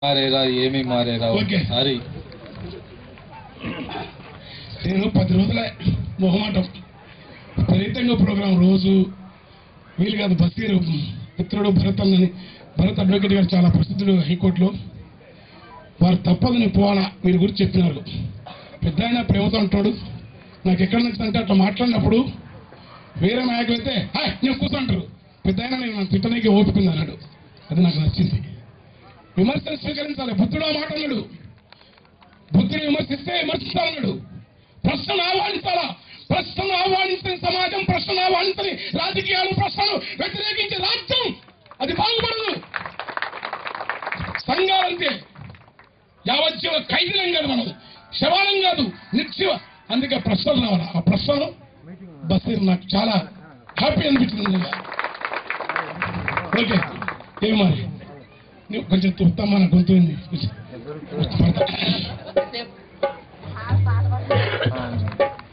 మారేరా ఏమి మారేరా ఒకసారి నేను 10 రోజుల మొహమాటం విపరీతంగా ప్రోగ్రాం రోజు వీలు కాదు. బస్తీరు మిత్రుడు భరత్ అని భరత్ అడ్వకేట్ గారు చాలా ప్రసిద్ధుడు హైకోర్టులో. వారు తప్పదని పోవాలా వీరి గురించి చెప్పినారు. పెద్ద ఆయన ప్రేమతో అంటాడు. నాకు ఎక్కడ నచ్చిందంటే అట్లా మాట్లాడినప్పుడు వేరే నాయకులు అయితే నేను కూర్చుంటారు. పెద్ద ఆయన నేను తిట్టడానికి ఓపికంది అన్నాడు. అది నాకు నచ్చింది. విమర్శలు స్వీకరించాలి. బుద్ధుడు ఆ మాట అన్నాడు. బుద్ధుడు విమర్శిస్తే విమర్శిస్తానన్నాడు. ప్రశ్నలు ఆహ్వానించాలా? ప్రశ్నలు ఆహ్వానించిన సమాజం, ప్రశ్నలు ఆహ్వానించని రాజకీయాలు, ప్రశ్నలు వ్యతిరేకించే రాజ్యం అది బాగుపడదు. సంఘాలంటే యావజ్జీవ ఖైదీలం కాదు, మనం శవాలం కాదు, నిర్జీవ. అందుకే ప్రశ్నలు రావాలి. ఆ ప్రశ్నలు బస్తీరు నాకు చాలా హ్యాపీ అనిపించింది. ఓకే ఏమి మరి నువ్వు కొంచెం తుప్తామా, నా గొంతు